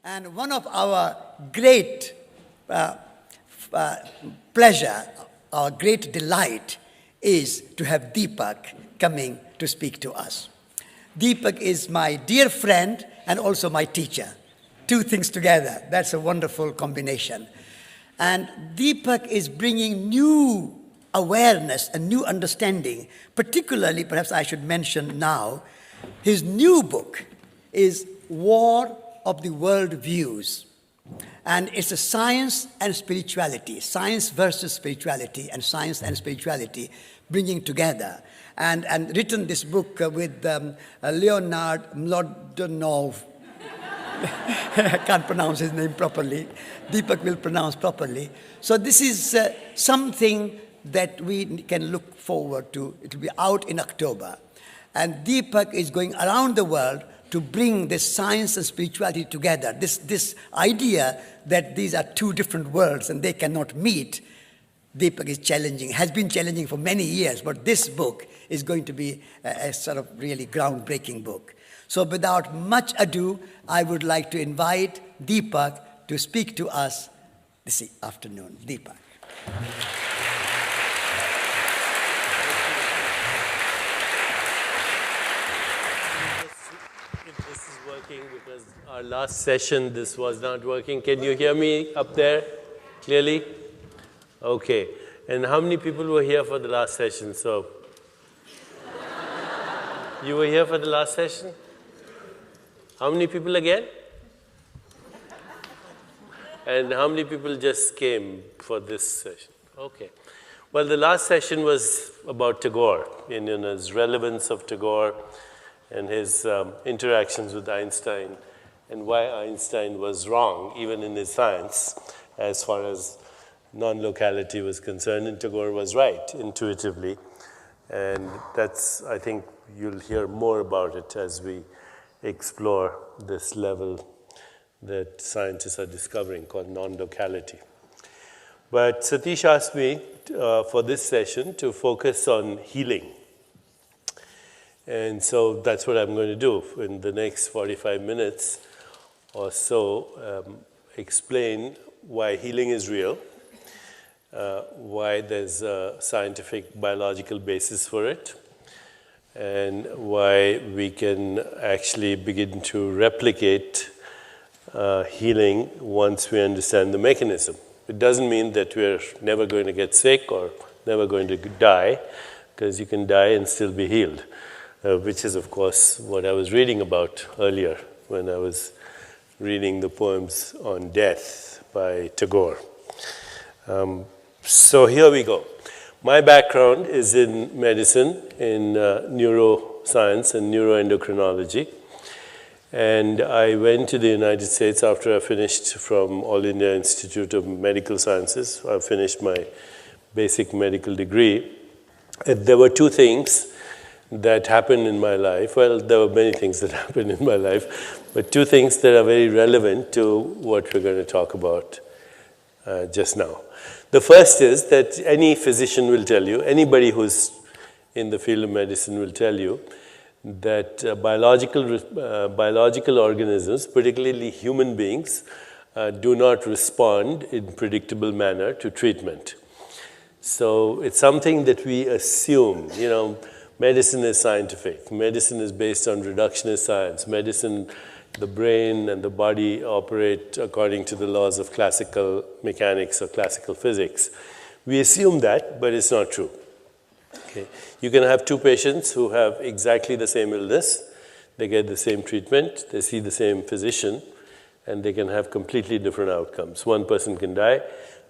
And one of our great pleasure, our great delight is to have Deepak coming to speak to us. Deepak is my dear friend and also my teacher. Two things together, that's a wonderful combination. And Deepak is bringing new awareness and new understanding, particularly, perhaps I should mention now, his new book is War of the World Views. And it's a science and spirituality, science versus spirituality, and science and spirituality bringing together. And written this book with Leonard Mlodinov. I can't pronounce his name properly. Deepak will pronounce properly. So this is something that we can look forward to. It will be out in October. And Deepak is going around the world to bring this science and spirituality together. This idea that these are two different worlds and they cannot meet, Deepak is challenging, has been challenging for many years, but this book is going to be a sort of really groundbreaking book. So without much ado, I would like to invite Deepak to speak to us this afternoon. Deepak. If this is working, because our last session, this was not working. Can you hear me up there clearly? Okay. And how many people were here for the last session? So, you were here for the last session? How many people again? And how many people just came for this session? Okay. Well, the last session was about Tagore, and his relevance of Tagore and his interactions with Einstein, and why Einstein was wrong, even in his science, as far as non-locality was concerned, and Tagore was right, intuitively. And that's, I think, you'll hear more about it as we explore this level that scientists are discovering called non-locality. But Satish asked me for this session to focus on healing. And so that's what I'm going to do in the next 45 minutes or so, explain why healing is real, why there's a scientific biological basis for it, and why we can actually begin to replicate healing once we understand the mechanism. It doesn't mean that we're never going to get sick or never going to die, because you can die and still be healed, which is, of course, what I was reading about earlier when I was reading the poems on death by Tagore. So here we go. My background is in medicine, in neuroscience and neuroendocrinology. And I went to the United States after I finished from All India Institute of Medical Sciences. I finished my basic medical degree. And there were two things that happened in my life. Well, there were many things that happened in my life, but two things that are very relevant to what we're going to talk about just now. The first is that any physician will tell you, anybody who's in the field of medicine will tell you, that biological organisms, particularly human beings, do not respond in predictable manner to treatment. So it's something that we assume. You know, medicine is scientific. Medicine is based on reductionist science. Medicine, the brain and the body operate according to the laws of classical mechanics or classical physics. We assume that, but it's not true. Okay. You can have two patients who have exactly the same illness. They get the same treatment. They see the same physician, and they can have completely different outcomes. One person can die.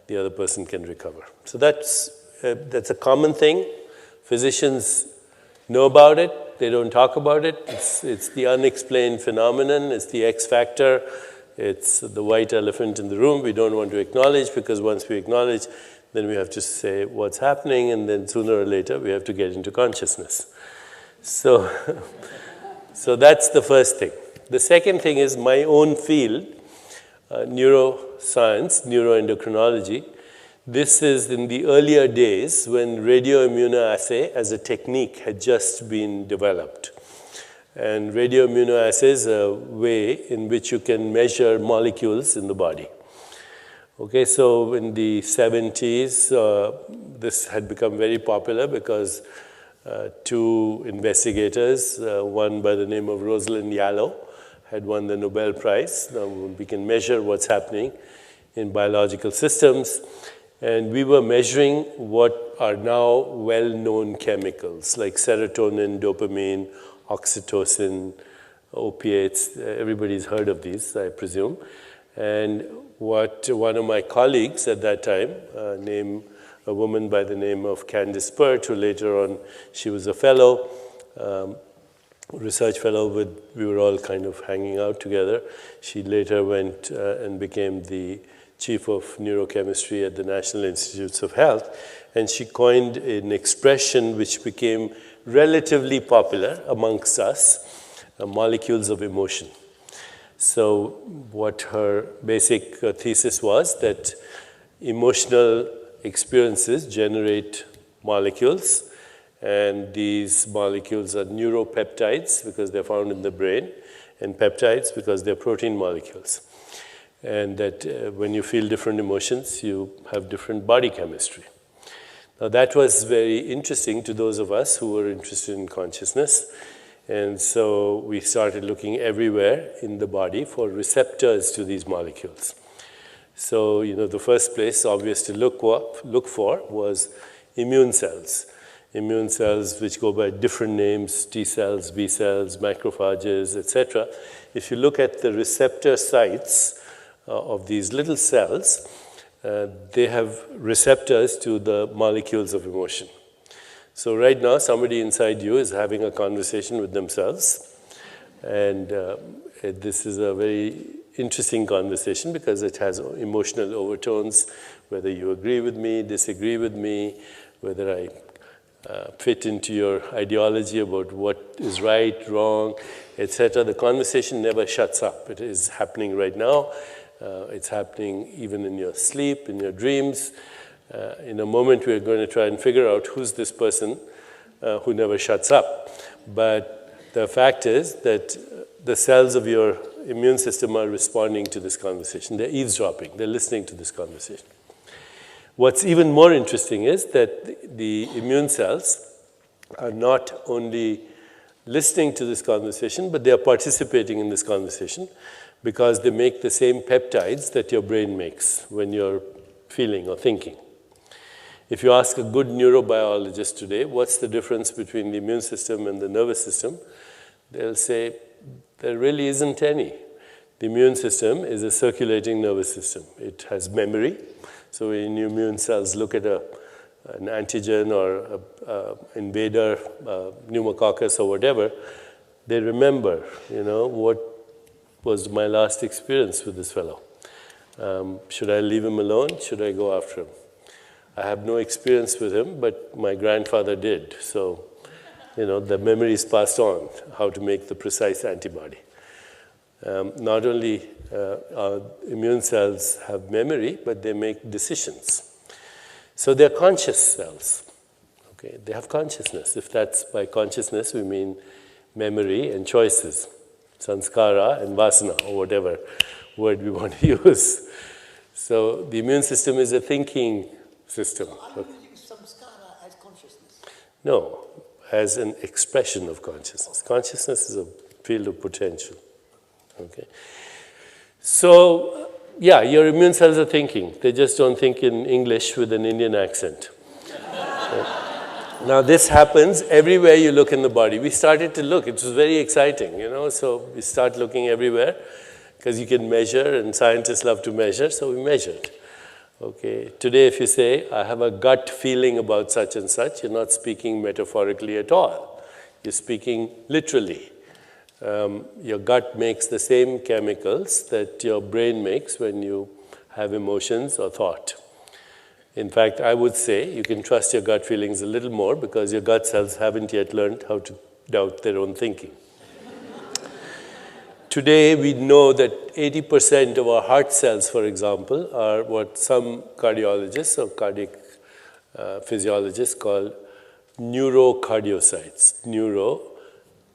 The other person can recover. So that's a common thing. Physicians know about it. They don't talk about it. It's the unexplained phenomenon. It's the X factor. It's the white elephant in the room we don't want to acknowledge, because once we acknowledge, then we have to say what's happening, and then sooner or later we have to get into consciousness. So that's the first thing. The second thing is my own field, neuroscience, neuroendocrinology. This is in the earlier days when radioimmunoassay as a technique had just been developed. And radioimmunoassay is a way in which you can measure molecules in the body. Okay, so in the 70s, this had become very popular because two investigators, one by the name of Rosalind Yalow, had won the Nobel Prize. Now we can measure what's happening in biological systems. And we were measuring what are now well-known chemicals like serotonin, dopamine, oxytocin, opiates. Everybody's heard of these, I presume. And what one of my colleagues at that time, named a woman by the name of Candice Pert, who later on, she was a fellow, research fellow we were all kind of hanging out together. She later went and became the chief of neurochemistry at the National Institutes of Health. And she coined an expression which became relatively popular amongst us, molecules of emotion. So what her basic thesis was that emotional experiences generate molecules, and these molecules are neuropeptides because they're found in the brain, and peptides because they're protein molecules. And that when you feel different emotions, you have different body chemistry. Now that was very interesting to those of us who were interested in consciousness. And so we started looking everywhere in the body for receptors to these molecules. So, the first place obvious to look for was immune cells. Immune cells which go by different names, T cells, B cells, macrophages, etc. If you look at the receptor sites of these little cells, they have receptors to the molecules of emotion. So right now, somebody inside you is having a conversation with themselves. And this is a very interesting conversation because it has emotional overtones, whether you agree with me, disagree with me, whether I fit into your ideology about what is right, wrong, etc. The conversation never shuts up. It is happening right now. It's happening even in your sleep, in your dreams. In a moment, we're going to try and figure out who's this person who never shuts up. But the fact is that the cells of your immune system are responding to this conversation. They're eavesdropping. They're listening to this conversation. What's even more interesting is that the immune cells are not only listening to this conversation, but they are participating in this conversation because they make the same peptides that your brain makes when you're feeling or thinking. If you ask a good neurobiologist today, what's the difference between the immune system and the nervous system, they'll say there really isn't any. The immune system is a circulating nervous system. It has memory. So when your immune cells look at an antigen or an invader, pneumococcus or whatever, they remember, what was my last experience with this fellow. Should I leave him alone? Should I go after him? I have no experience with him, but my grandfather did. So, the memory is passed on, how to make the precise antibody. Not only our immune cells have memory, but they make decisions. So they're conscious cells. Okay? They have consciousness. If that's by consciousness, we mean memory and choices, sanskara and vasana, or whatever word we want to use. So the immune system is a thinking system. So are you using samskara as consciousness? No, as an expression of consciousness. Consciousness is a field of potential. Okay. So, yeah, your immune cells are thinking. They just don't think in English with an Indian accent. Now, this happens everywhere you look in the body. We started to look. It was very exciting, So we start looking everywhere because you can measure, and scientists love to measure, so we measured. Okay. Today, if you say, I have a gut feeling about such and such, you're not speaking metaphorically at all. You're speaking literally. Your gut makes the same chemicals that your brain makes when you have emotions or thought. In fact, I would say you can trust your gut feelings a little more because your gut cells haven't yet learned how to doubt their own thinking. Today, we know that 80% of our heart cells, for example, are what some cardiologists or cardiac physiologists call neurocardiocytes. Neuro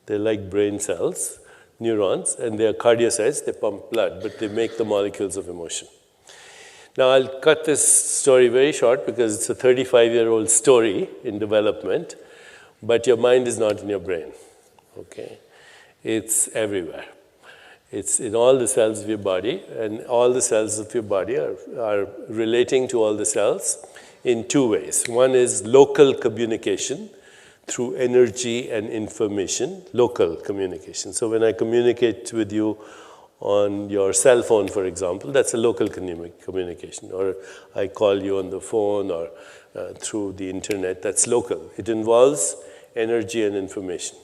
They're like brain cells, neurons, and they are cardiocytes. They pump blood, but they make the molecules of emotion. Now, I'll cut this story very short because it's a 35-year-old story in development, but your mind is not in your brain, okay? It's everywhere. It's in all the cells of your body, and all the cells of your body are relating to all the cells in two ways. One is local communication through energy and information, local communication. So when I communicate with you on your cell phone, for example, that's a local communication. Or I call you on the phone or through the internet, that's local. It involves energy and information.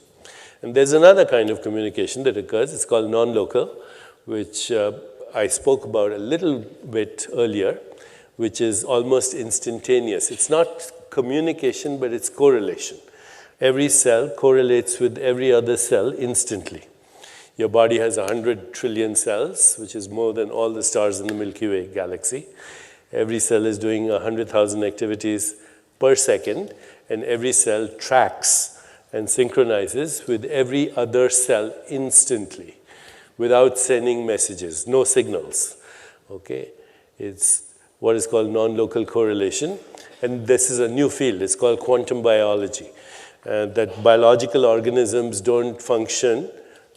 And there's another kind of communication that occurs. It's called non-local, which I spoke about a little bit earlier, which is almost instantaneous. It's not communication, but it's correlation. Every cell correlates with every other cell instantly. Your body has 100 trillion cells, which is more than all the stars in the Milky Way galaxy. Every cell is doing 100,000 activities per second, and every cell tracks and synchronizes with every other cell instantly without sending messages, no signals. Okay? It's what is called non-local correlation, and this is a new field. It's called quantum biology, that biological organisms don't function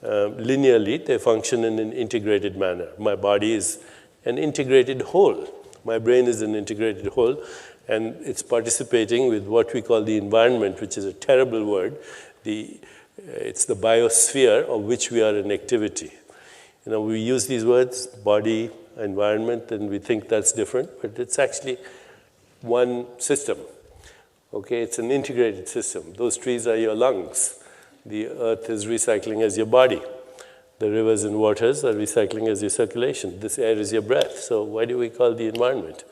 linearly, they function in an integrated manner. My body is an integrated whole. My brain is an integrated whole, and it's participating with what we call the environment, which is a terrible word. It's the biosphere of which we are an activity. You know, we use these words, body, environment, and we think that's different, but it's actually one system. Okay, it's an integrated system. Those trees are your lungs. The earth is recycling as your body. The rivers and waters are recycling as your circulation. This air is your breath. So why do we call the environment?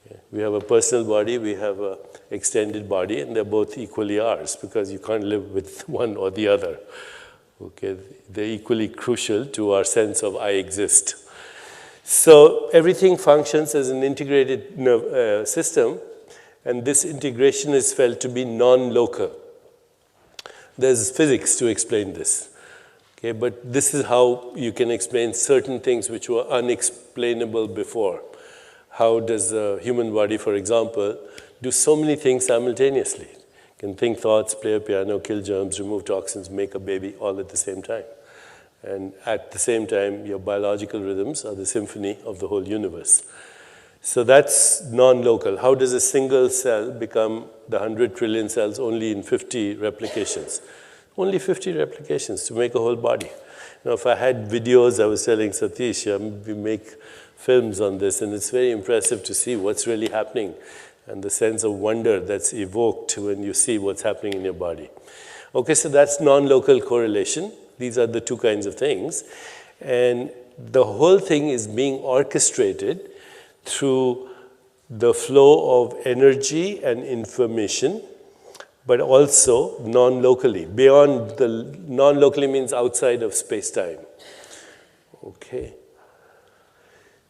Okay. We have a personal body, we have an extended body, and they're both equally ours because you can't live with one or the other. Okay. They're equally crucial to our sense of I exist. So everything functions as an integrated system, and this integration is felt to be non-local. There's physics to explain this, okay? But this is how you can explain certain things which were unexplainable before. How does the human body, for example, do so many things simultaneously? It can think thoughts, play a piano, kill germs, remove toxins, make a baby all at the same time. And at the same time, your biological rhythms are the symphony of the whole universe. So that's non-local. How does a single cell become the 100 trillion cells only in 50 replications? Only 50 replications to make a whole body. Now, if I had videos, I was telling Satish, we make films on this, and it's very impressive to see what's really happening and the sense of wonder that's evoked when you see what's happening in your body. Okay, so that's non-local correlation. These are the two kinds of things. And the whole thing is being orchestrated through the flow of energy and information, but also non-locally. Beyond the non-locally means outside of space-time. Okay.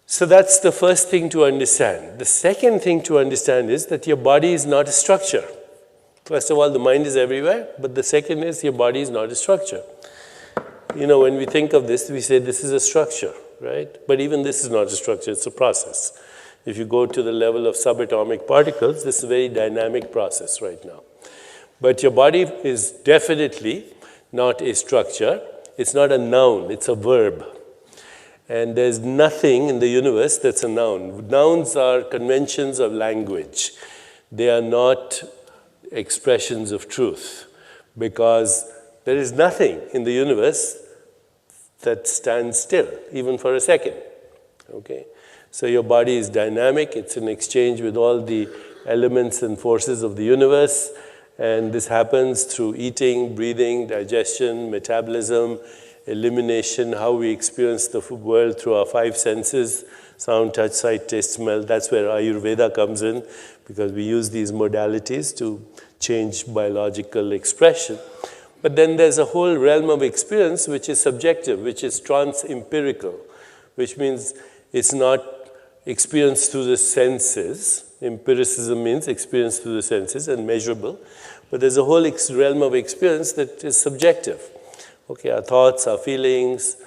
So that's the first thing to understand. The second thing to understand is that your body is not a structure. First of all, the mind is everywhere, but the second is your body is not a structure. You know, when we think of this, we say this is a structure, right? But even this is not a structure, it's a process. If you go to the level of subatomic particles, this is a very dynamic process right now. But your body is definitely not a structure. It's not a noun, it's a verb. And there's nothing in the universe that's a noun. Nouns are conventions of language. They are not expressions of truth, because there is nothing in the universe that stands still, even for a second. Okay? So your body is dynamic. It's in exchange with all the elements and forces of the universe. And this happens through eating, breathing, digestion, metabolism, elimination, how we experience the world through our five senses, sound, touch, sight, taste, smell. That's where Ayurveda comes in, because we use these modalities to change biological expression. But then there's a whole realm of experience which is subjective, which is trans-empirical, which means it's not experience through the senses. Empiricism means experience through the senses and measurable. But there's a whole realm of experience that is subjective. Okay, our thoughts, our feelings,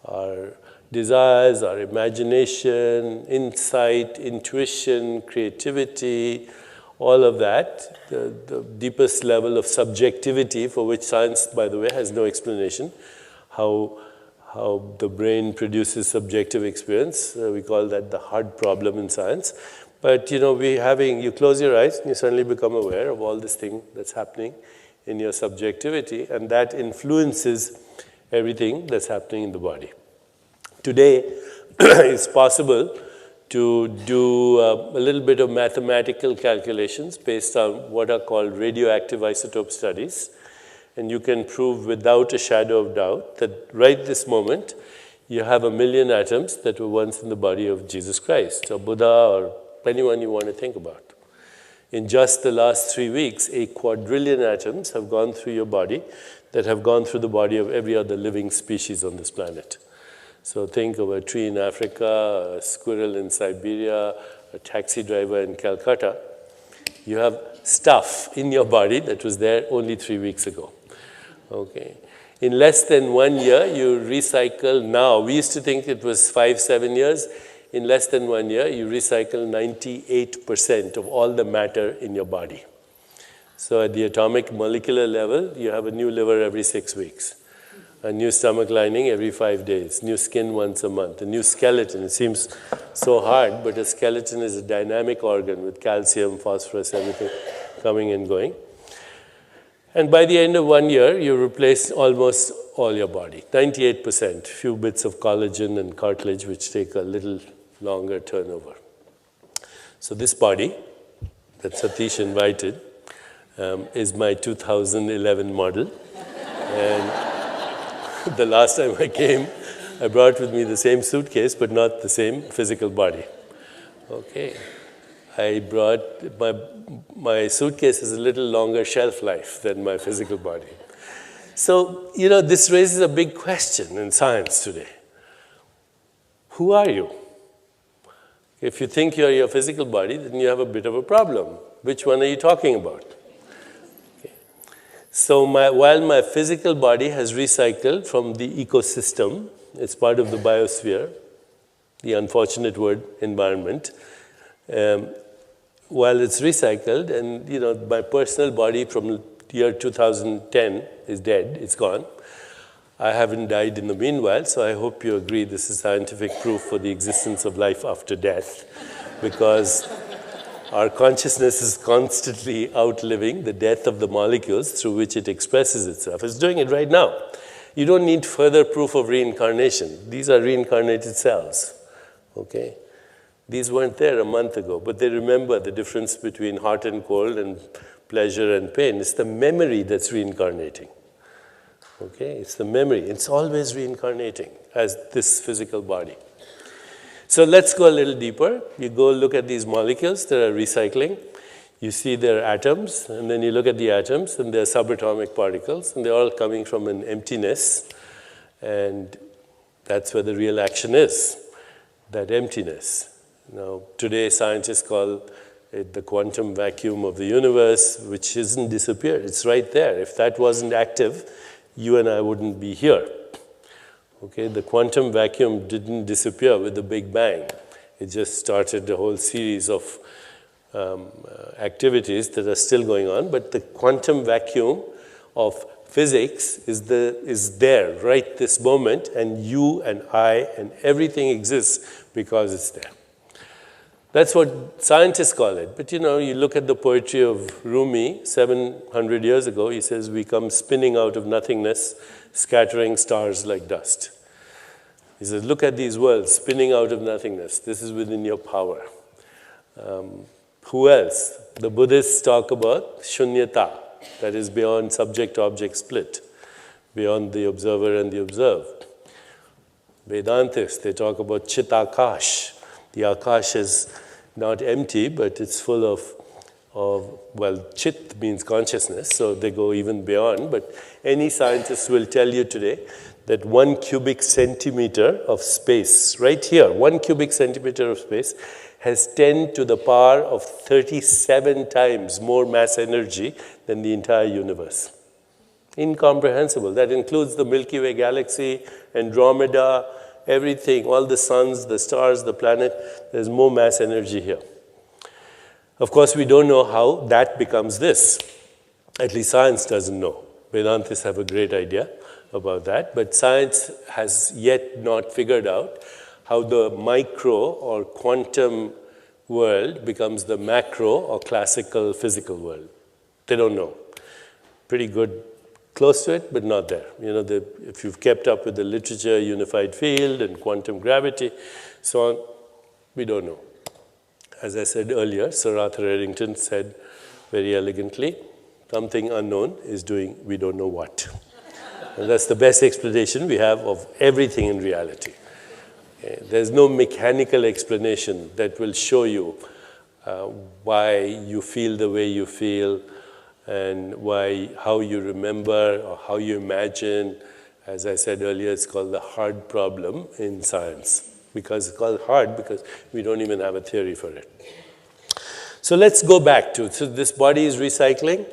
our desires, our imagination, insight, intuition, creativity, all of that, the deepest level of subjectivity for which science, by the way, has no explanation, how the brain produces subjective experience. We call that the hard problem in science. But, you close your eyes and you suddenly become aware of all this thing that's happening in your subjectivity, and that influences everything that's happening in the body. Today, it's possible to do a little bit of mathematical calculations based on what are called radioactive isotope studies. And you can prove without a shadow of doubt that right this moment, you have 1 million atoms that were once in the body of Jesus Christ, or Buddha, or anyone you want to think about. In just the last 3 weeks, 1 quadrillion atoms have gone through your body that have gone through the body of every other living species on this planet. So think of a tree in Africa, a squirrel in Siberia, a taxi driver in Calcutta. You have stuff in your body that was there only 3 weeks ago. Okay. In less than 1 year, you recycle now. We used to think it was 5-7 years. In less than 1 year, you recycle 98% of all the matter in your body. So at the atomic molecular level, you have a new liver every 6 weeks, a new stomach lining every 5 days, new skin once a month, a new skeleton. It seems so hard, but a skeleton is a dynamic organ with calcium, phosphorus, everything coming and going. And by the end of 1 year, you replace almost all your body, 98%, few bits of collagen and cartilage, which take a little longer turnover. So this body that Satish invited is my 2011 model. And the last time I came, I brought with me the same suitcase, but not the same physical body. Okay. I brought, my suitcase has a little longer shelf life than my physical body. So, this raises a big question in science today. Who are you? If you think you're your physical body, then you have a bit of a problem. Which one are you talking about? Okay. So while my physical body has recycled from the ecosystem, it's part of the biosphere, the unfortunate word, environment, while it's recycled, and my personal body from year 2010 is dead, it's gone. I haven't died in the meanwhile, so I hope you agree this is scientific proof for the existence of life after death, because our consciousness is constantly outliving the death of the molecules through which it expresses itself. It's doing it right now. You don't need further proof of reincarnation. These are reincarnated cells, okay? These weren't there a month ago, but they remember the difference between hot and cold and pleasure and pain. It's the memory that's reincarnating. Okay, it's the memory. It's always reincarnating as this physical body. So let's go a little deeper. You go look at these molecules that are recycling. You see their atoms, and then you look at the atoms, and they're subatomic particles, and they're all coming from an emptiness. And that's where the real action is, that emptiness. Now, today scientists call it the quantum vacuum of the universe, which hasn't disappeared. It's right there. If that wasn't active, you and I wouldn't be here. Okay, the quantum vacuum didn't disappear with the Big Bang. It just started a whole series of activities that are still going on, but the quantum vacuum of physics is there right this moment, and you and I and everything exists because it's there. That's what scientists call it. But you look at the poetry of Rumi, 700 years ago, he says, we come spinning out of nothingness, scattering stars like dust. He says, look at these worlds, spinning out of nothingness. This is within your power. Who else? The Buddhists talk about shunyata, that is beyond subject-object split, beyond the observer and the observed. Vedantists, they talk about chitakash. The akash is not empty, but it's full of chit means consciousness, so they go even beyond. But any scientist will tell you today that 1 cubic centimeter of space, right here, 1 cubic centimeter of space, has 10 to the power of 37 times more mass energy than the entire universe. Incomprehensible. That includes the Milky Way galaxy, Andromeda, everything, all the suns, the stars, the planet. There's more mass energy here. Of course, we don't know how that becomes this. At least science doesn't know. Vedantists have a great idea about that, but science has yet not figured out how the micro or quantum world becomes the macro or classical physical world. They don't know. Pretty good, close to it, but not there. You know, if you've kept up with the literature, unified field and quantum gravity, so on, we don't know. As I said earlier, Sir Arthur Eddington said very elegantly, something unknown is doing we don't know what. And that's the best explanation we have of everything in reality. Okay? There's no mechanical explanation that will show you why you feel the way you feel and how you remember or how you imagine. As I said earlier, it's called the hard problem in science. Because it's called hard because we don't even have a theory for it. So let's go back to, so this body is recycling,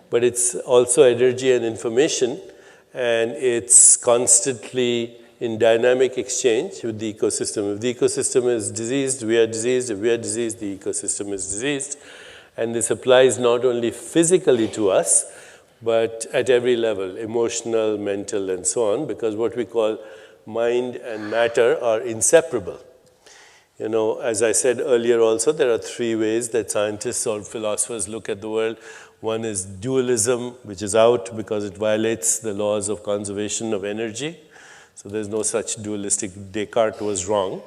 but it's also energy and information, and it's constantly in dynamic exchange with the ecosystem. If the ecosystem is diseased, we are diseased. If we are diseased, the ecosystem is diseased. And this applies not only physically to us, but at every level, emotional, mental, and so on, because what we call mind and matter are inseparable. You know, as I said earlier also, there are three ways that scientists or philosophers look at the world. One is dualism, which is out because it violates the laws of conservation of energy. So there's no such dualistic. Descartes was wrong.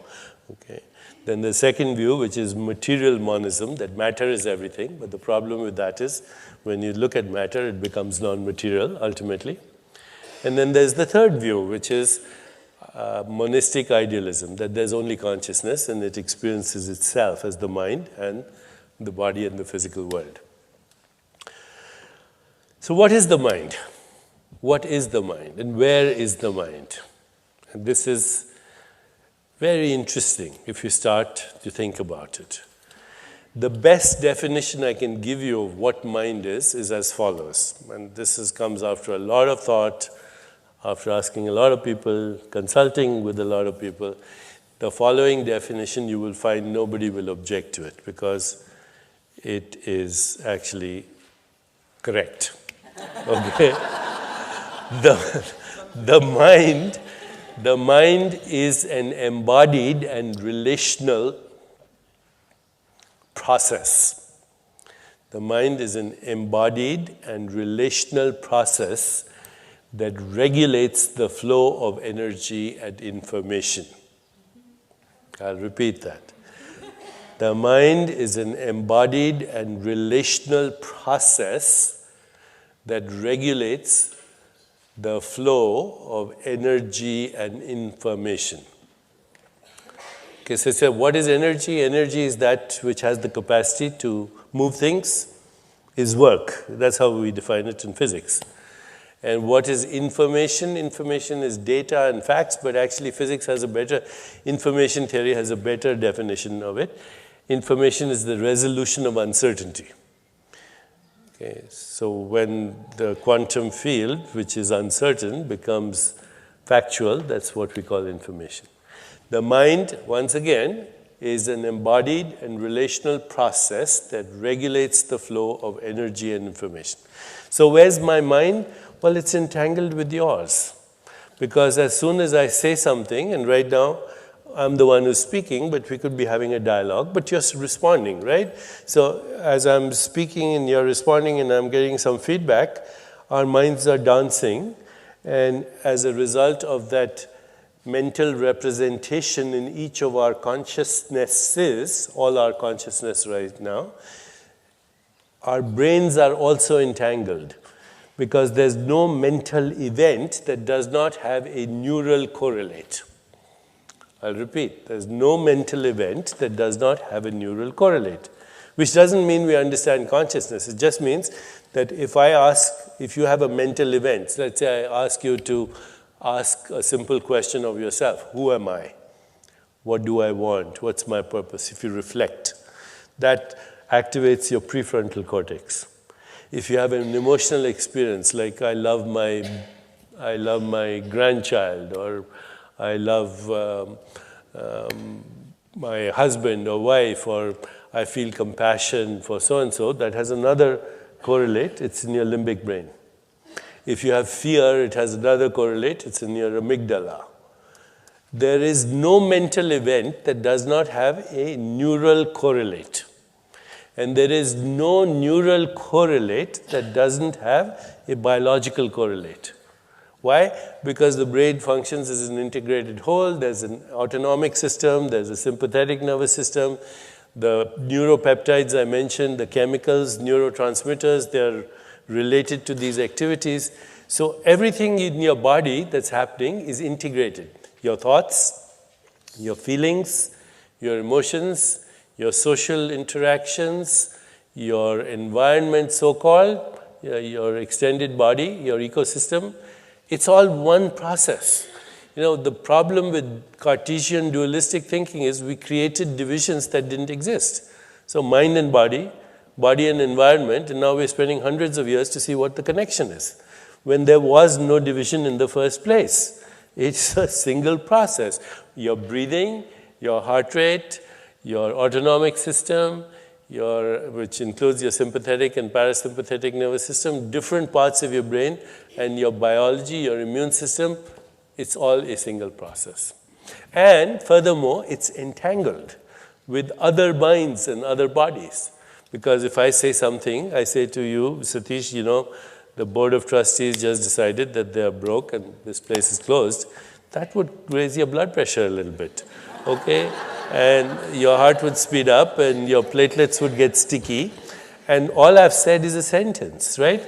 Okay. Then the second view, which is material monism, that matter is everything. But the problem with that is when you look at matter, it becomes non-material ultimately. And then there's the third view, which is monistic idealism, that there's only consciousness and it experiences itself as the mind and the body and the physical world. So what is the mind? What is the mind and where is the mind? And this is very interesting if you start to think about it. The best definition I can give you of what mind is as follows. And this comes after a lot of thought, after asking a lot of people, consulting with a lot of people. The following definition, you will find nobody will object to it because it is actually correct. Okay? The mind is an embodied and relational process. The mind is an embodied and relational process that regulates the flow of energy and information. I'll repeat that. The mind is an embodied and relational process that regulates the flow of energy and information. Okay, so what is energy? Energy is that which has the capacity to move things, is work. That's how we define it in physics. And what is information? Information is data and facts, but actually physics has a better, information theory has a better definition of it. Information is the resolution of uncertainty. Okay, so when the quantum field, which is uncertain, becomes factual, that's what we call information. The mind, once again, is an embodied and relational process that regulates the flow of energy and information. So where's my mind? Well, it's entangled with yours. Because as soon as I say something, and right now I'm the one who's speaking, but we could be having a dialogue, but you're responding, right? So as I'm speaking and you're responding and I'm getting some feedback, our minds are dancing. And as a result of that mental representation in each of our consciousnesses, all our consciousness right now, our brains are also entangled. Because there's no mental event that does not have a neural correlate. I'll repeat, there's no mental event that does not have a neural correlate. Which doesn't mean we understand consciousness. It just means that if you have a mental event, let's say I ask you to ask a simple question of yourself, who am I? What do I want? What's my purpose? If you reflect, that activates your prefrontal cortex. If you have an emotional experience, like I love my grandchild, or I love my husband or wife, or I feel compassion for so-and-so, that has another correlate, it's in your limbic brain. If you have fear, it has another correlate, it's in your amygdala. There is no mental event that does not have a neural correlate. And there is no neural correlate that doesn't have a biological correlate. Why? Because the brain functions as an integrated whole. There's an autonomic system, there's a sympathetic nervous system. The neuropeptides I mentioned, the chemicals, neurotransmitters, they're related to these activities. So everything in your body that's happening is integrated. Your thoughts, your feelings, your emotions, your social interactions, your environment so-called, your extended body, your ecosystem, it's all one process. You know, the problem with Cartesian dualistic thinking is we created divisions that didn't exist. So mind and body, body and environment, and now we're spending hundreds of years to see what the connection is, when there was no division in the first place. It's a single process. Your breathing, your heart rate, your autonomic system, which includes your sympathetic and parasympathetic nervous system, different parts of your brain, and your biology, your immune system, it's all a single process. And furthermore, it's entangled with other minds and other bodies. Because if I say something, I say to you, Satish, you know, the board of trustees just decided that they're broke and this place is closed, that would raise your blood pressure a little bit, okay? And your heart would speed up and your platelets would get sticky. And all I've said is a sentence, right?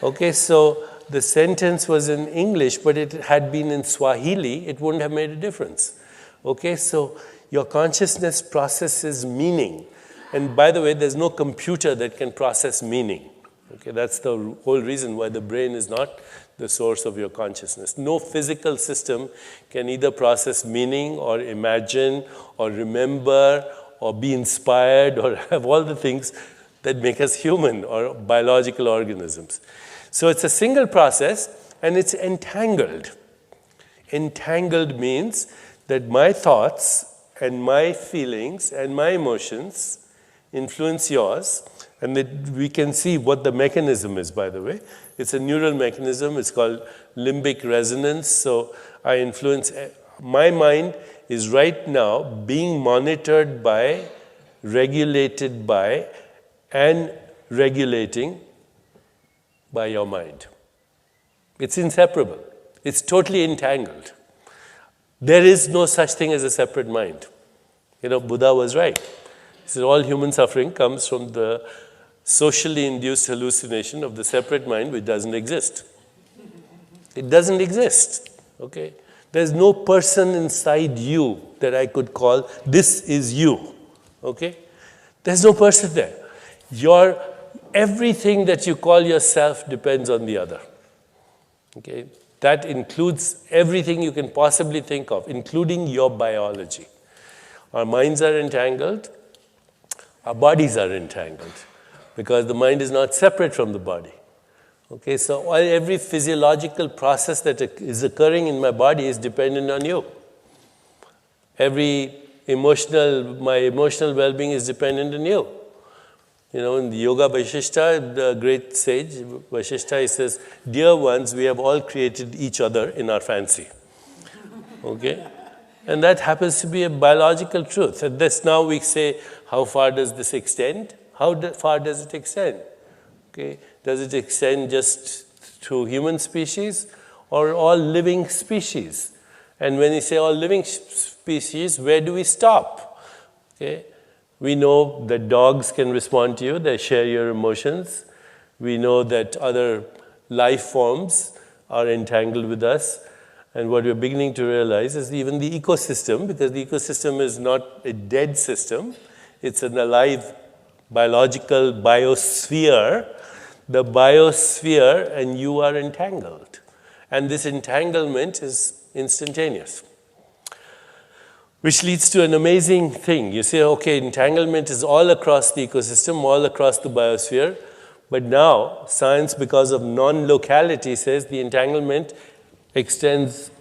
Okay, so the sentence was in English, but it had been in Swahili, it wouldn't have made a difference. Okay, so your consciousness processes meaning. And by the way, there's no computer that can process meaning. Okay, that's the whole reason why the brain is not the source of your consciousness. No physical system can either process meaning or imagine or remember or be inspired or have all the things that make us human or biological organisms. So it's a single process and it's entangled. Entangled means that my thoughts and my feelings and my emotions influence yours. And that we can see what the mechanism is, by the way. It's a neural mechanism. It's called limbic resonance. So I influence, my mind is right now being monitored by, regulated by, and regulating by your mind. It's inseparable. It's totally entangled. There is no such thing as a separate mind. You know, Buddha was right. He said all human suffering comes from the socially induced hallucination of the separate mind which doesn't exist. It doesn't exist, okay? There's no person inside you that I could call, this is you, okay? There's no person there. Everything that you call yourself depends on the other, okay? That includes everything you can possibly think of, including your biology. Our minds are entangled, our bodies are entangled, because the mind is not separate from the body. Okay, so every physiological process that is occurring in my body is dependent on you. My emotional well-being is dependent on you. You know, in the Yoga Vaishishta, the great sage Vaishishta, he says, dear ones, we have all created each other in our fancy. Okay? And that happens to be a biological truth. And this now we say, how far does this extend? How far does it extend? Okay. Does it extend just to human species or all living species? And when you say all living species, where do we stop? Okay. We know that dogs can respond to you, they share your emotions. We know that other life forms are entangled with us. And what we're beginning to realize is even the ecosystem, because the ecosystem is not a dead system, it's an alive biological biosphere. The biosphere and you are entangled. And this entanglement is instantaneous. Which leads to an amazing thing. You say, okay, entanglement is all across the ecosystem, all across the biosphere, But now, science, because of non-locality, says the entanglement extends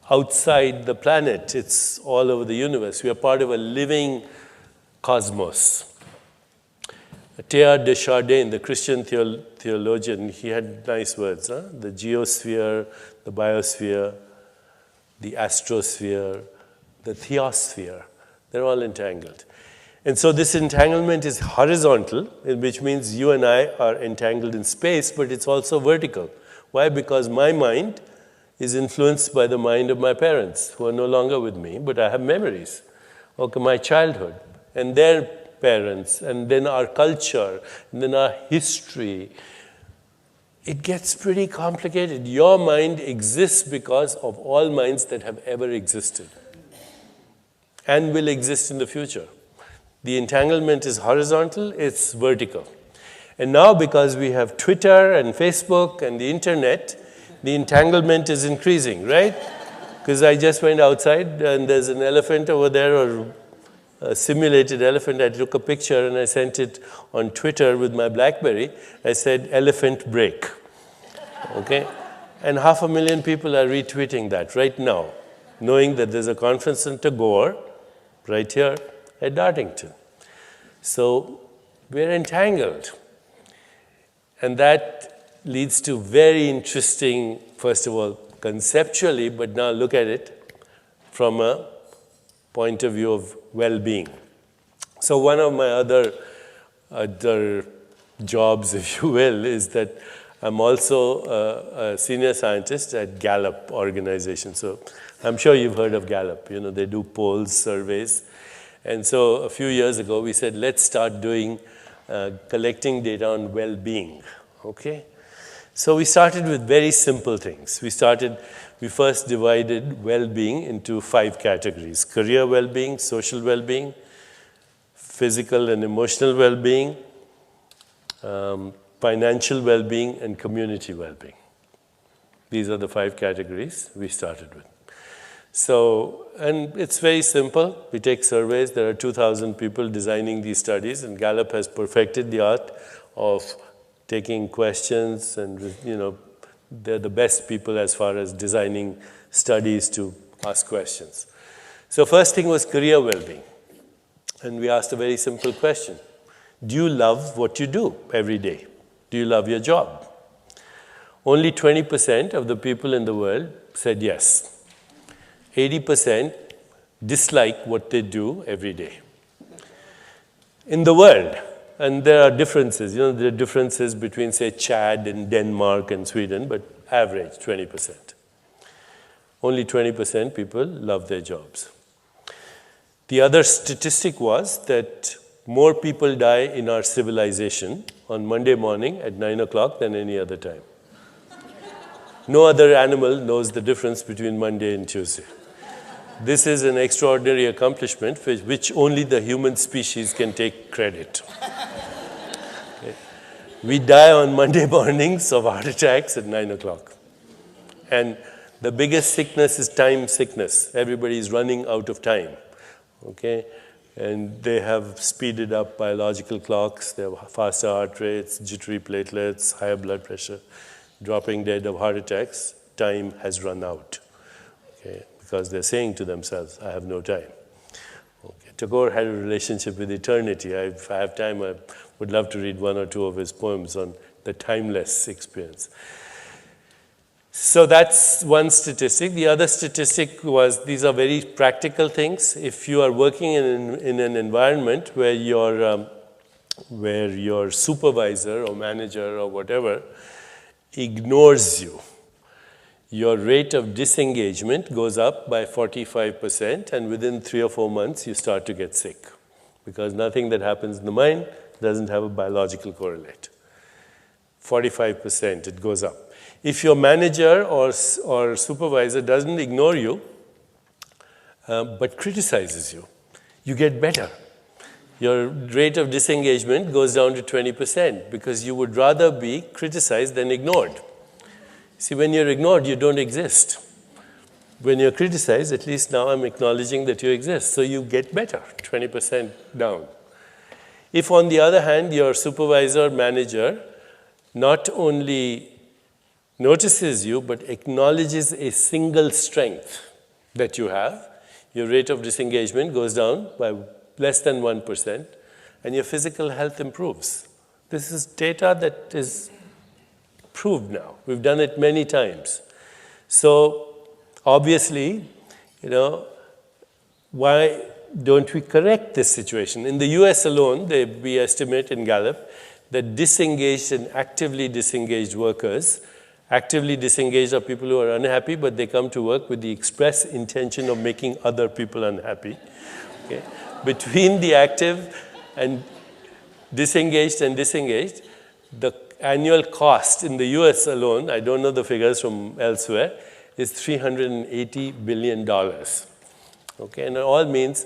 outside the planet. It's all over the universe. We are part of a living cosmos. Teilhard de Chardin, the Christian theologian, he had nice words. The geosphere, the biosphere, the astrosphere, the theosphere, they're all entangled. And so this entanglement is horizontal, which means you and I are entangled in space, but it's also vertical. Why? Because my mind is influenced by the mind of my parents, who are no longer with me, but I have memories. Okay, my childhood, and their parents, and then our culture, and then our history. It gets pretty complicated. Your mind exists because of all minds that have ever existed and will exist in the future. The entanglement is horizontal, it's vertical. And now, because we have Twitter and Facebook and the internet, the entanglement is increasing, right? Because I just went outside and there's an elephant over there, or a simulated elephant. I took a picture and I sent it on Twitter with my BlackBerry. I said, "Elephant break." Okay? And 500,000 people are retweeting that right now, knowing that there's a conference in Tagore right here at Dartington. So we're entangled. And that leads to very interesting, first of all, conceptually, but now look at it from a point of view of well-being. So one of my other jobs, if you will, is that I'm also a senior scientist at Gallup organization. So I'm sure you've heard of Gallup. You know, they do polls, surveys. And so a few years ago, we said, let's start doing collecting data on well-being, okay? So we started with very simple things. We first divided well-being into 5 categories: career well-being, social well-being, physical and emotional well-being, financial well-being, and community well-being. These are the 5 categories we started with. So, and it's very simple. We take surveys. There are 2,000 people designing these studies, and Gallup has perfected the art of taking questions, and, you know, they're the best people as far as designing studies to ask questions. So first thing was career well-being. And we asked a very simple question. Do you love what you do every day? Do you love your job? Only 20% of the people in the world said yes. 80% dislike what they do every day. In the world, and there are differences, you know, there are differences between, say, Chad and Denmark and Sweden, but average 20%. Only 20% people love their jobs. The other statistic was that more people die in our civilization on Monday morning at 9 o'clock than any other time. No other animal knows the difference between Monday and Tuesday. This is an extraordinary accomplishment for which only the human species can take credit. Okay. We die on Monday mornings of heart attacks at 9 o'clock. And the biggest sickness is time sickness. Everybody is running out of time. Okay? And they have speeded up biological clocks. They have faster heart rates, jittery platelets, higher blood pressure, dropping dead of heart attacks. Time has run out. Okay? Because they're saying to themselves, I have no time. Okay. Tagore had a relationship with eternity. If I have time, I would love to read 1 or 2 of his poems on the timeless experience. So that's one statistic. The other statistic was, these are very practical things. If you are working in an environment where your supervisor or manager or whatever ignores you, your rate of disengagement goes up by 45%, and within 3 or 4 months, you start to get sick. Because nothing that happens in the mind doesn't have a biological correlate. 45%, it goes up. If your manager or supervisor doesn't ignore you, but criticizes you, you get better. Your rate of disengagement goes down to 20%, because you would rather be criticized than ignored. See, when you're ignored, you don't exist. When you're criticized, at least now I'm acknowledging that you exist. So you get better, 20% down. If, on the other hand, your supervisor or manager not only notices you, but acknowledges a single strength that you have. Your rate of disengagement goes down by less than 1%, and your physical health improves. This is data that is proved now. We've done it many times. So obviously, why don't we correct this situation? In the US alone, we estimate in Gallup that disengaged and actively disengaged workers, actively disengaged are people who are unhappy, but they come to work with the express intention of making other people unhappy. Okay? Between the active and disengaged, the annual cost in the US alone, I don't know the figures from elsewhere, is $380 billion. Okay? And it all means,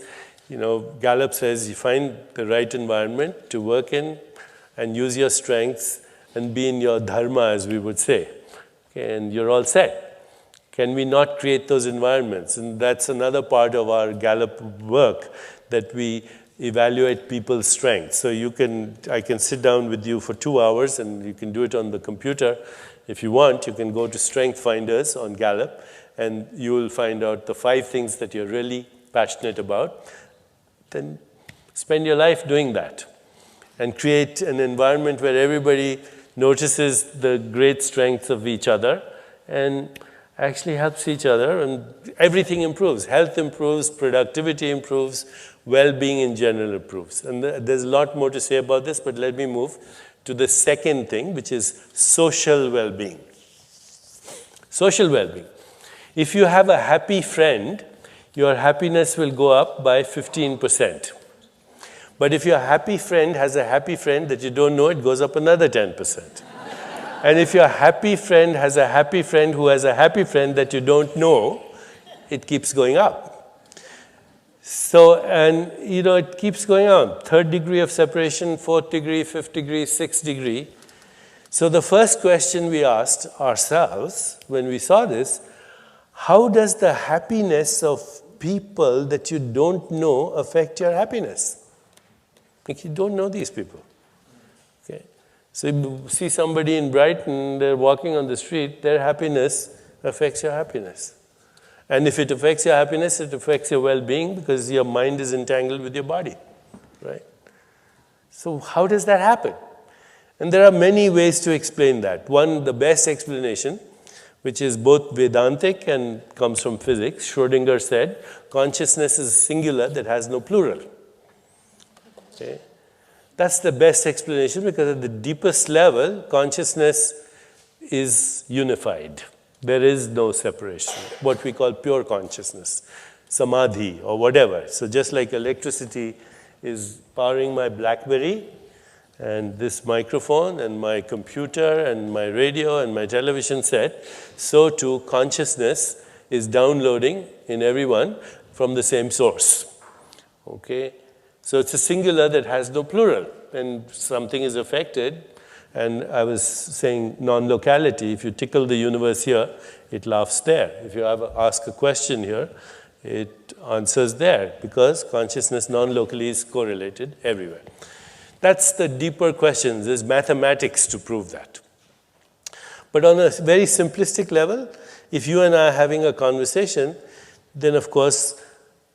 Gallup says you find the right environment to work in and use your strengths and be in your dharma, as we would say. Okay? And you're all set. Can we not create those environments? And that's another part of our Gallup work, that we evaluate people's strengths. So I can sit down with you for 2 hours, and you can do it on the computer. If you want, you can go to Strength Finders on Gallup, and you will find out the 5 things that you're really passionate about. Then spend your life doing that and create an environment where everybody notices the great strengths of each other and actually helps each other, and everything improves. Health improves, productivity improves, well-being in general improves. And there's a lot more to say about this, but let me move to the second thing, which is social well-being. Social well-being. If you have a happy friend, your happiness will go up by 15%. But if your happy friend has a happy friend that you don't know, it goes up another 10%. And if your happy friend has a happy friend who has a happy friend that you don't know, it keeps going up. So, and it keeps going on. 3rd degree of separation, 4th degree, 5th degree, 6th degree. So the first question we asked ourselves when we saw this, how does the happiness of people that you don't know affect your happiness? Like, you don't know these people. Okay? So you see somebody in Brighton, they're walking on the street, their happiness affects your happiness. And if it affects your happiness, it affects your well-being, because your mind is entangled with your body, right? So how does that happen? And there are many ways to explain that. One, the best explanation, which is both Vedantic and comes from physics, Schrödinger said, consciousness is singular that has no plural. Okay? That's the best explanation, because at the deepest level, consciousness is unified. There is no separation, what we call pure consciousness, samadhi or whatever. So just like electricity is powering my BlackBerry and this microphone and my computer and my radio and my television set, so too consciousness is downloading in everyone from the same source. Okay? So it's a singular that has no plural. And something is affected. And I was saying non-locality. If you tickle the universe here, it laughs there. If you ask a question here, it answers there, because consciousness non-locally is correlated everywhere. That's the deeper questions. There's mathematics to prove that. But on a very simplistic level, if you and I are having a conversation, then of course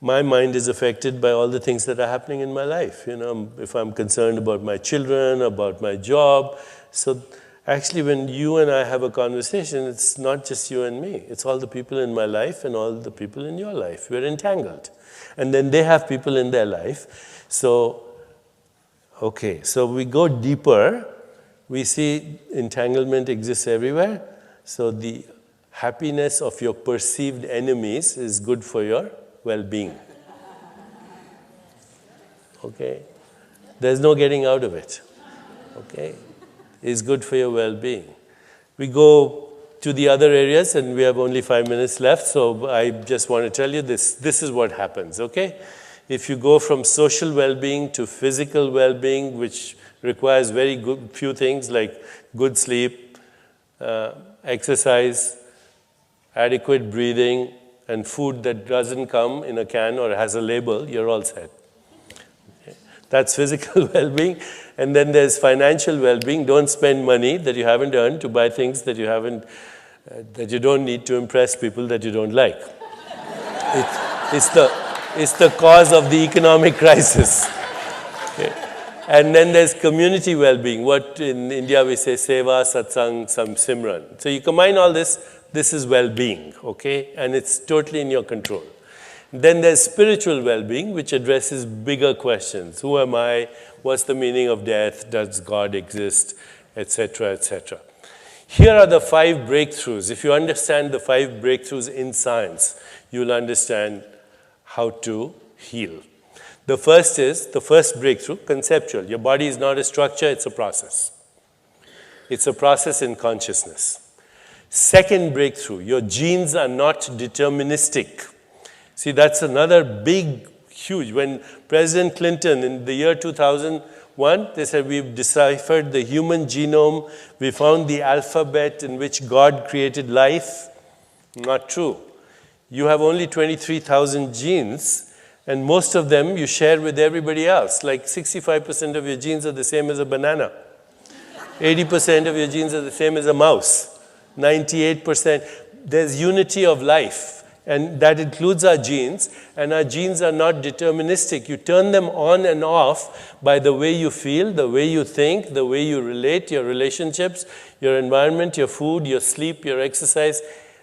my mind is affected by all the things that are happening in my life. If I'm concerned about my children, about my job. So actually, when you and I have a conversation, it's not just you and me. It's all the people in my life and all the people in your life. We're entangled. And then they have people in their life. So, okay, so we go deeper. We see entanglement exists everywhere. So the happiness of your perceived enemies is good for your well-being. Okay? There's no getting out of it. Okay? It's good for your well-being. We go to the other areas, and we have only 5 minutes left, so I just want to tell you this. This is what happens, okay? If you go from social well-being to physical well-being, which requires very good few things like good sleep, exercise, adequate breathing, and food that doesn't come in a can or has a label, you're all set. Okay. That's physical well-being. And then there's financial well-being. Don't spend money that you haven't earned to buy things that you haven't, that you don't need to impress people that you don't like. It's the cause of the economic crisis. Okay. And then there's community well-being. What in India we say seva, satsang, simran. So you combine all this, this is well-being, okay? And it's totally in your control. Then there's spiritual well-being, which addresses bigger questions. Who am I? What's the meaning of death? Does God exist? Etc., etc. Here are the 5 breakthroughs. If you understand the 5 breakthroughs in science, you'll understand how to heal. The first breakthrough, conceptual. Your body is not a structure, it's a process. It's a process in consciousness. Second breakthrough, your genes are not deterministic. See, that's another big, huge. When President Clinton in the year 2001, they said, we've deciphered the human genome, we found the alphabet in which God created life. Not true. You have only 23,000 genes, and most of them you share with everybody else. Like 65% of your genes are the same as a banana. 80% of your genes are the same as a mouse. 98%. There's unity of life, and that includes our genes, and our genes are not deterministic. You turn them on and off by the way you feel, the way you think, the way you relate, your relationships, your environment, your food, your sleep, your exercise.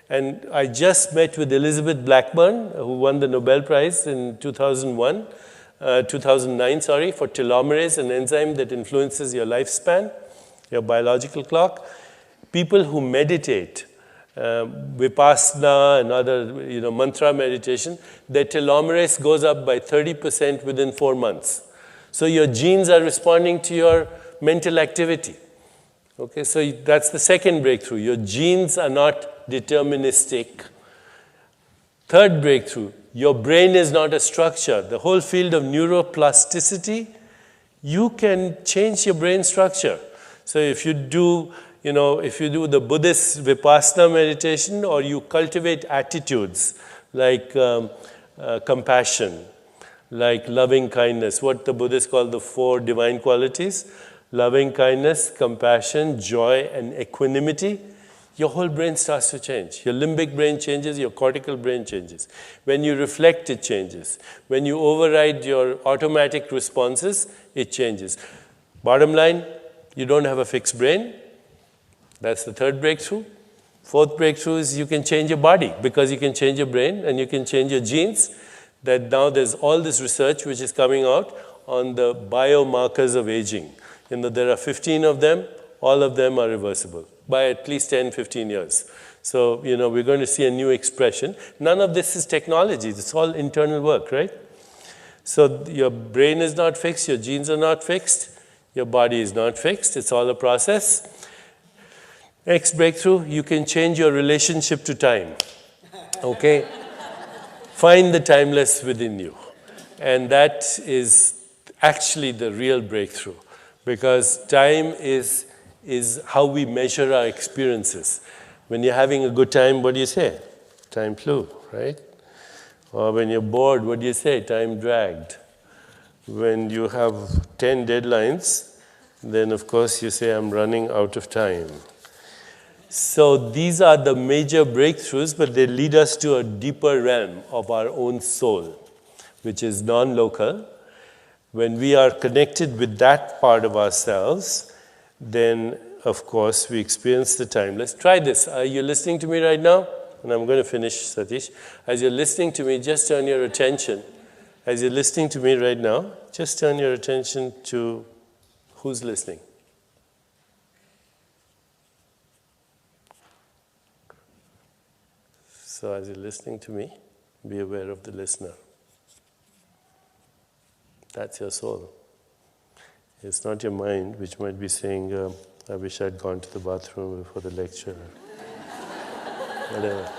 And I just met with Elizabeth Blackburn, who won the Nobel Prize in 2009, for telomerase, an enzyme that influences your lifespan, your biological clock. People who meditate, Vipassana and other, mantra meditation, their telomerase goes up by 30% within 4 months. So your genes are responding to your mental activity. Okay, so that's the second breakthrough. Your genes are not deterministic. Third breakthrough, your brain is not a structure. The whole field of neuroplasticity, you can change your brain structure. So if you do, the Buddhist Vipassana meditation, or you cultivate attitudes like compassion, like loving kindness, what the Buddhists call the 4 divine qualities, loving kindness, compassion, joy, and equanimity, your whole brain starts to change. Your limbic brain changes, your cortical brain changes. When you reflect, it changes. When you override your automatic responses, it changes. Bottom line, you don't have a fixed brain. That's the third breakthrough. Fourth breakthrough is you can change your body, because you can change your brain and you can change your genes. That now there's all this research which is coming out on the biomarkers of aging. There are 15 of them, all of them are reversible by at least 10, 15 years. So, we're going to see a new expression. None of this is technology, it's all internal work, right? So your brain is not fixed, your genes are not fixed, your body is not fixed, it's all a process. Next breakthrough, you can change your relationship to time, okay? Find the timeless within you. And that is actually the real breakthrough. Because time is how we measure our experiences. When you're having a good time, what do you say? Time flew, right? Or when you're bored, what do you say? Time dragged. When you have 10 deadlines, then of course you say, I'm running out of time. So these are the major breakthroughs, but they lead us to a deeper realm of our own soul, which is non-local. When we are connected with that part of ourselves, then, of course, we experience the timeless. Try this. Are you listening to me right now? And I'm going to finish, Satish. As you're listening to me, just turn your attention. As you're listening to me right now, just turn your attention to who's listening. So as you're listening to me, be aware of the listener. That's your soul. It's not your mind, which might be saying, I wish I'd gone to the bathroom before the lecture. Whatever.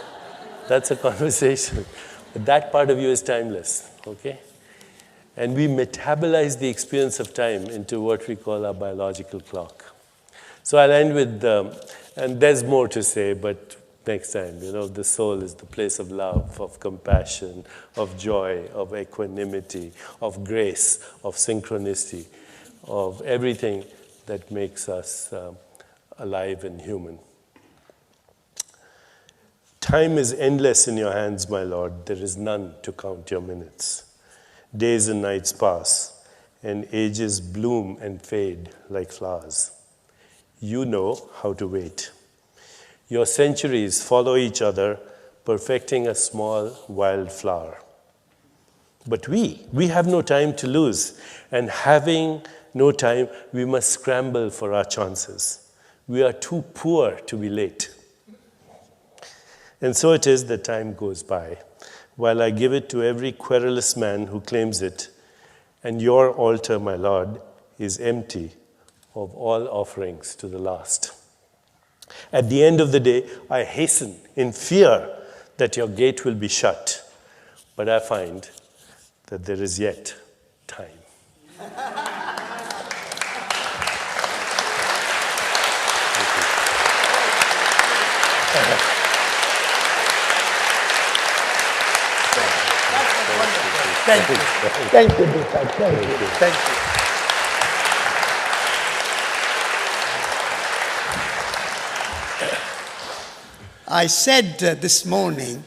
That's a conversation. But that part of you is timeless, okay? And we metabolize the experience of time into what we call our biological clock. So I'll end with, and there's more to say, but next time. The soul is the place of love, of compassion, of joy, of equanimity, of grace, of synchronicity, of everything that makes us alive and human. Time is endless in your hands, my Lord. There is none to count your minutes. Days and nights pass, and ages bloom and fade like flowers. You know how to wait. Your centuries follow each other, perfecting a small wild flower. But we have no time to lose, and having no time, we must scramble for our chances. We are too poor to be late. And so it is that time goes by, while I give it to every querulous man who claims it, and your altar, my Lord, is empty of all offerings to the last. At the end of the day, I hasten in fear that your gate will be shut, but I find that there is yet time. Thank you. Thank you, Deepak. Thank you. Thank you. I said this morning,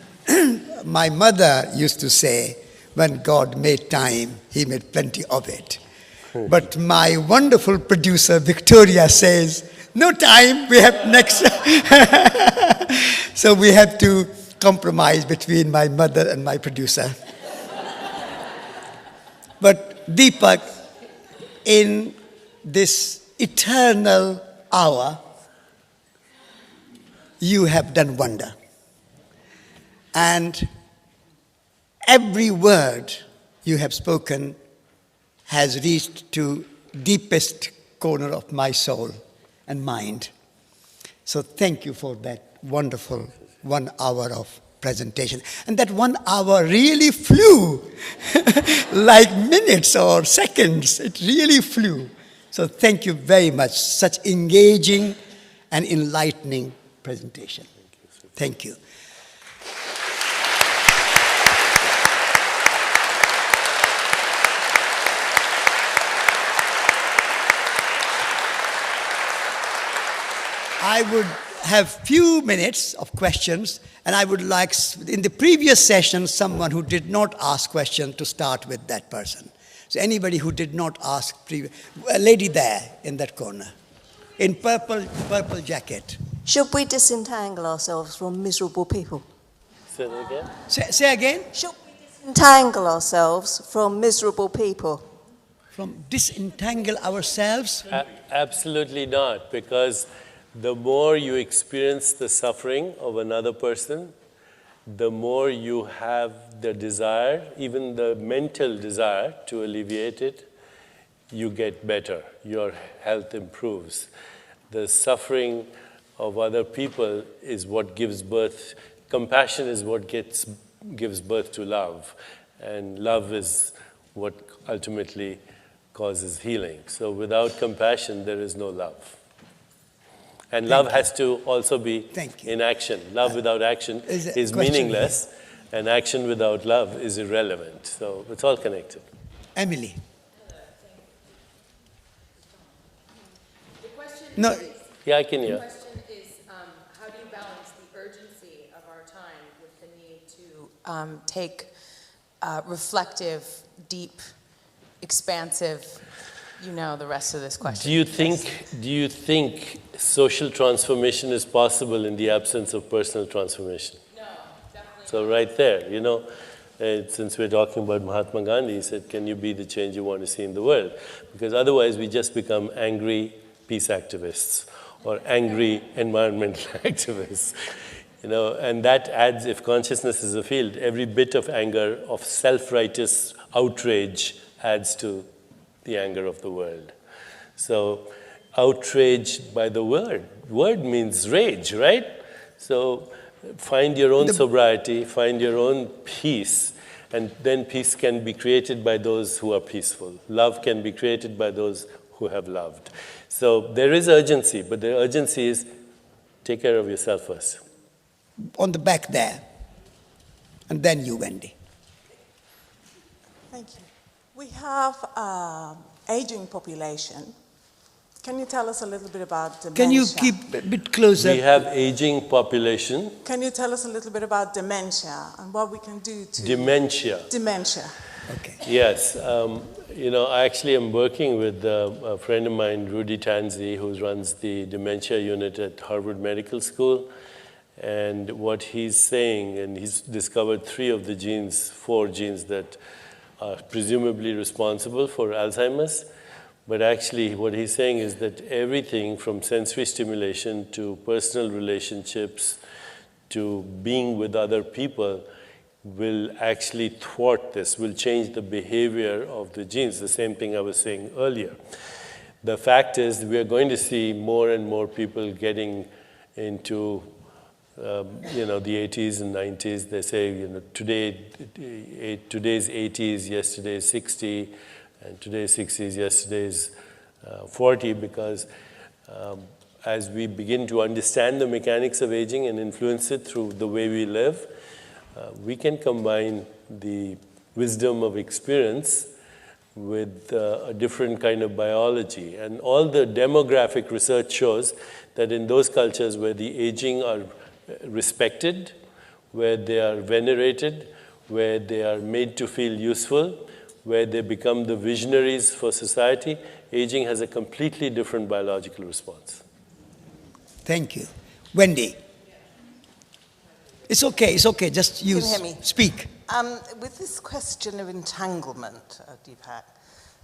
my mother used to say, when God made time, He made plenty of it. But my wonderful producer, Victoria, says, no time, we have next. So we have to compromise between my mother and my producer. But Deepak, in this eternal hour, you have done wonder. And every word you have spoken has reached to deepest corner of my soul and mind. So thank you for that wonderful 1 hour of presentation. And that 1 hour really flew like minutes or seconds. It really flew. So thank you very much. Such engaging and enlightening presentation. Thank you. I would have few minutes of questions, and I would like, in the previous session, someone who did not ask question to start with that person. So anybody who did not ask, a lady there in that corner, in purple jacket. Should we disentangle ourselves from miserable people? Say that again? Say again? Should we disentangle ourselves from miserable people? From disentangle ourselves? Absolutely not, because the more you experience the suffering of another person, the more you have the desire, even the mental desire to alleviate it, you get better. Your health improves. The suffering of other people is what gives birth, compassion is what gives birth to love. And love is what ultimately causes healing. So without compassion, there is no love. And love has to also be in action. Love without action is meaningless, and action without love is irrelevant. So it's all connected. Emily. The question No. is, Yeah, I can hear. the question is, how do you balance the urgency of our time with the need to take reflective, deep, expansive, the rest of this question. Do you think social transformation is possible in the absence of personal transformation? No, definitely. So right there, since we're talking about Mahatma Gandhi, he said, can you be the change you want to see in the world? Because otherwise we just become angry peace activists or angry environmental activists. And that adds, if consciousness is a field, every bit of anger, of self-righteous outrage adds to the anger of the world. So outrage by the word. Word means rage, right? So find your own sobriety, find your own peace, and then peace can be created by those who are peaceful. Love can be created by those who have loved. So there is urgency, but the urgency is take care of yourself first. on the back there. And then you, Wendy. Thank you. We have aging population. Can you tell us a little bit about dementia? Can you keep a bit closer? We have aging population. Can you tell us a little bit about dementia and what we can do to... Dementia. Dementia. Okay. Yes. I actually am working with a friend of mine, Rudy Tanzi, who runs the dementia unit at Harvard Medical School. And what he's saying, and he's discovered 4 genes that are presumably responsible for Alzheimer's. But actually, what he's saying is that everything from sensory stimulation to personal relationships to being with other people will actually thwart this, will change the behavior of the genes, the same thing I was saying earlier. The fact is we are going to see more and more people getting into the 80s and 90s. They say, today's 80s, yesterday's 60, and today's 60s, yesterday's 40, because as we begin to understand the mechanics of aging and influence it through the way we live, we can combine the wisdom of experience with a different kind of biology. And all the demographic research shows that in those cultures where the aging are respected, where they are venerated, where they are made to feel useful, where they become the visionaries for society, aging has a completely different biological response. Thank you. Wendy. It's okay, just use, Can you hear me? Speak. With this question of entanglement, Deepak,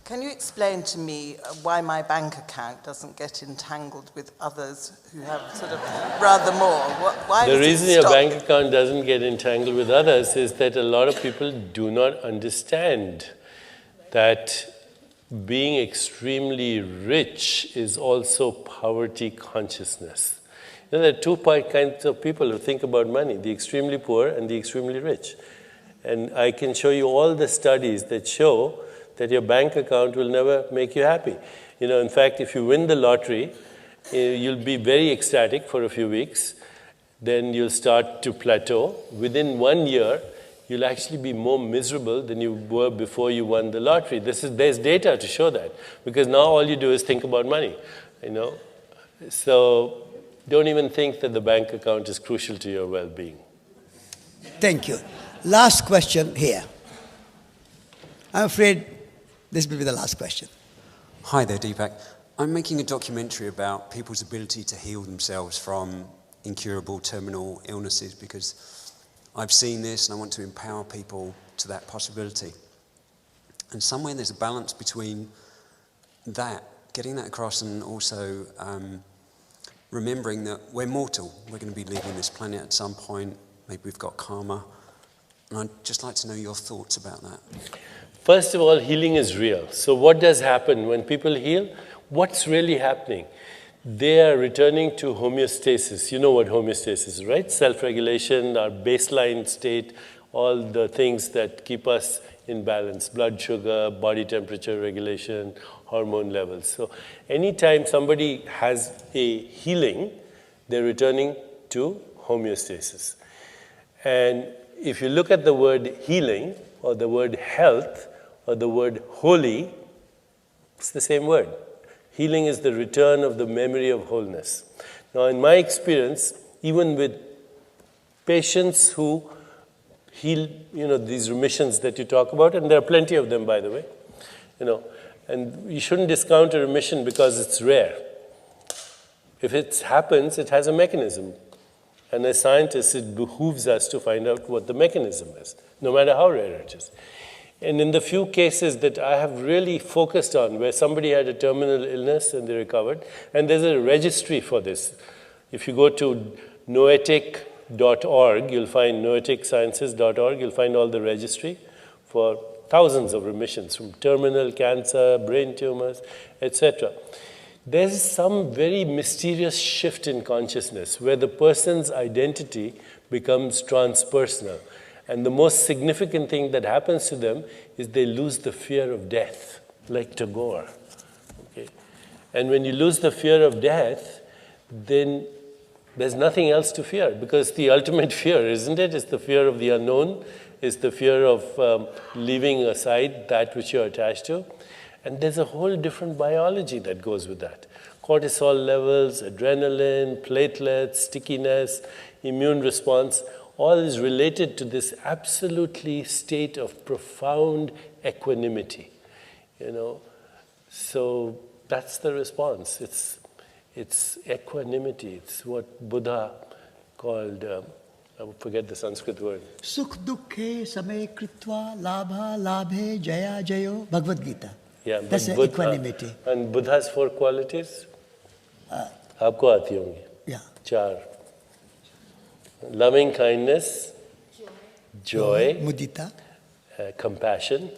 can you explain to me why my bank account doesn't get entangled with others who have sort of rather more? Why The does it reason your stop? bank account doesn't get entangled with others is that a lot of people do not understand that being extremely rich is also poverty consciousness. There are 2 kinds of people who think about money, the extremely poor and the extremely rich. And I can show you all the studies that show that your bank account will never make you happy. In fact, if you win the lottery, you'll be very ecstatic for a few weeks. Then you'll start to plateau. Within 1 year, you'll actually be more miserable than you were before you won the lottery. There's data to show that, because now all you do is think about money, So don't even think that the bank account is crucial to your well-being. Thank you. Last question here. I'm afraid this will be the last question. Hi there, Deepak. I'm making a documentary about people's ability to heal themselves from incurable terminal illnesses, because I've seen this and I want to empower people to that possibility. And somewhere there's a balance between that, getting that across, and also remembering that we're mortal. We're going to be leaving this planet at some point. Maybe we've got karma. And I'd just like to know your thoughts about that. First of all, healing is real. So what does happen when people heal? What's really happening? They are returning to homeostasis. You know what homeostasis is, right? Self-regulation, our baseline state, all the things that keep us in balance. Blood sugar, body temperature regulation, hormone levels. So anytime somebody has a healing, they're returning to homeostasis. And if you look at the word healing, or the word health, or the word holy, it's the same word. Healing is the return of the memory of wholeness. Now, in my experience, even with patients who heal, these remissions that you talk about, and there are plenty of them, by the way, and you shouldn't discount a remission because it's rare. If it happens, it has a mechanism. And as scientists, it behooves us to find out what the mechanism is, no matter how rare it is. And in the few cases that I have really focused on, where somebody had a terminal illness and they recovered, and there's a registry for this. If you go to noetic.org, you'll find noeticsciences.org, you'll find all the registry for thousands of remissions from terminal cancer, brain tumors, etc. There's some very mysterious shift in consciousness where the person's identity becomes transpersonal. And the most significant thing that happens to them is they lose the fear of death, like Tagore. Okay? And when you lose the fear of death, then There's nothing else to fear, because the ultimate fear, isn't it? Is the fear of the unknown, is the fear of leaving aside that which you're attached to. And there's a whole different biology that goes with that. Cortisol levels, adrenaline, platelets, stickiness, immune response, all is related to this absolutely state of profound equanimity, So that's the response. It's equanimity. It's what Buddha called, I forget the Sanskrit word. Sukh dukhe samay kritva labha labhe jaya jayo. Bhagavad Gita. Yeah, that's the equanimity. And Buddha's 4 qualities? Aapko aati hongi? Yeah. 4. Loving kindness, joy, mudita, compassion,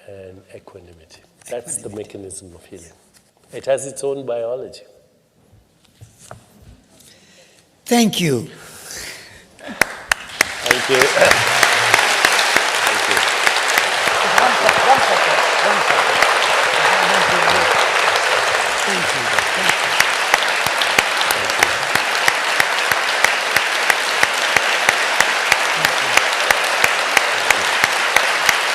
and equanimity. That's the mechanism of healing. It has its own biology. Thank you. Thank you. Thank you. One second. Thank you.